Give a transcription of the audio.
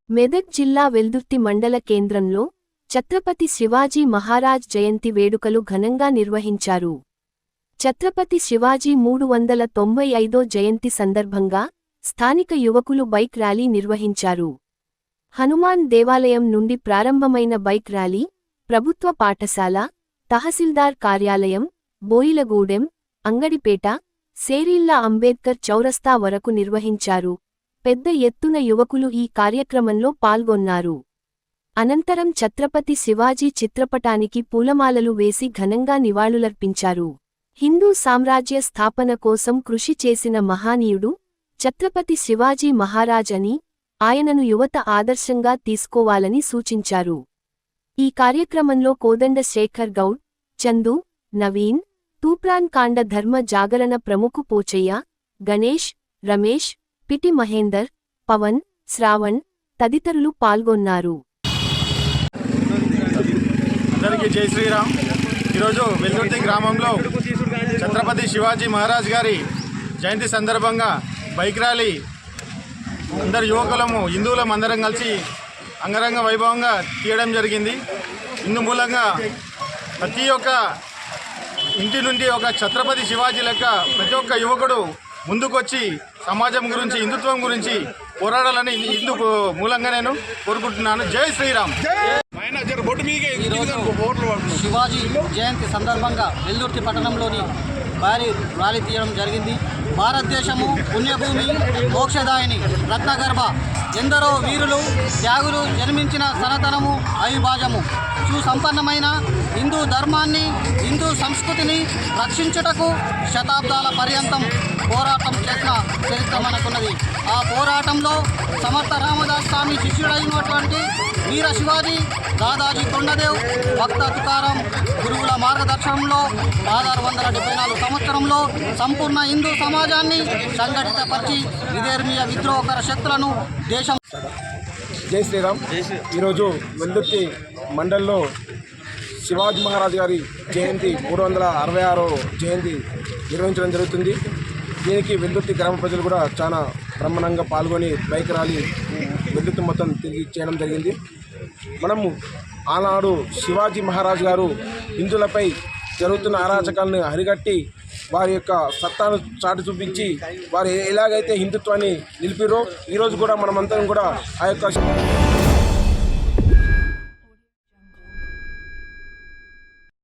మెదక్ జిల్లా వెల్దుర్తి మండల కేంద్రంలో ఛత్రపతి శివాజీ మహారాజ్ జయంతి వేడుకలు ఘనంగా నిర్వహించారు. ఛత్రపతి శివాజీ 395వ జయంతి సందర్భంగా స్థానిక యువకులు బైక్ ర్యాలీ నిర్వహించారు. హనుమాన్ దేవాలయం నుండి ప్రారంభమైన బైక్ ర్యాలీ ప్రభుత్వ పాఠశాల, తహసీల్దార్ కార్యాలయం, బోయిలగూడెం, అంగడిపేట, సేరీల్లా అంబేద్కర్ చౌరస్తా వరకు నిర్వహించారు. పెద్ద ఎత్తున యువకులు ఈ కార్యక్రమంలో పాల్గొన్నారు. అనంతరం ఛత్రపతి శివాజీ చిత్రపటానికి పూలమాలలు వేసి ఘనంగా నివాళులర్పించారు. హిందూ సామ్రాజ్య స్థాపన కోసం కృషి చేసిన మహానీయుడు ఛత్రపతి శివాజీ మహారాజ్ అని, ఆయనను యువత ఆదర్శంగా తీసుకోవాలని సూచించారు. ఈ కార్యక్రమంలో కోదండ శేఖర్ గౌడ్, చందు, నవీన్, తూప్రాన్ కాండ ధర్మ జాగరణ ప్రముఖ పోచయ్య, గణేష్, రమేష్, పిటి మహేందర్, పవన్, శ్రావణ్ తదితరులు పాల్గొన్నారు. అందరికీ జై శ్రీరామ్. ఈరోజు వెల్దుర్తి గ్రామంలో ఛత్రపతి శివాజీ మహారాజ్ గారి జయంతి సందర్భంగా బైక్ ర్యాలీ అందరు యువకులము హిందువులం అందరం కలిసి అంగరంగ వైభవంగా తీయడం జరిగింది. ఇందు మూలంగా ప్రతి ఒక్క ఇంటి నుండి ఒక ఛత్రపతి శివాజీ లెక్క ప్రతి ఒక్క యువకుడు ముందుకొచ్చి సమాజం గురించి, హిందుత్వం గురించి పోరాడాలని ఇందు మూలంగా నేను కోరుకుంటున్నాను. జై శ్రీరామ్. శివాజీ జయంతి సందర్భంగా వెల్దుర్తి పట్టణంలోని భారీ ర్యాలీ తీయడం జరిగింది. భారతదేశము పుణ్యభూమి, మోక్షదాయిని, రత్నగర్భ, ఎందరో వీరులు త్యాగులు జన్మించిన సనాతనము అవిభాజము. సుసంపన్నమైన హిందూ ధర్మాన్ని, హిందూ సంస్కృతిని రక్షించుటకు శతాబ్దాల పర్యంతం పోరాటం చేసిన చరిత్ర మనకున్నది. ఆ పోరాటంలో సమర్థ రామదాస్ స్వామి శిష్యుడైనటువంటి వీర శివాజీ, దాదాజీ కొండదేవ్, భక్త తుకారం గురువుల మార్గదర్శనంలో 1674 సంవత్సరంలో సంపూర్ణ హిందూ సమాజాన్ని సంఘటితపరిచి విదేర్మీయ విద్రోహకర శక్తులను దేశం. జై శ్రీరామ్. ఈరోజు వెల్దుర్తి మండల్లో శివాజీ మహారాజ్ గారి జయంతి 366వ జయంతి నిర్వహించడం జరుగుతుంది. దీనికి వెల్దుర్తి గ్రామ ప్రజలు కూడా చాలా బ్రహ్మాండంగా పాల్గొని బైక్ ర్యాలీ వెల్దుర్తి మొత్తం తిరిగి చేయడం జరిగింది. మనము ఆనాడు శివాజీ మహారాజ్ గారు హిందువులపై జరుగుతున్న అరాచకాలను అరిగట్టి వారి యొక్క సత్తాను చాటి చూపించి వారు ఎలాగైతే హిందుత్వాన్ని నిలిపిరో ఈరోజు కూడా మనమందరం కూడా ఆ యొక్క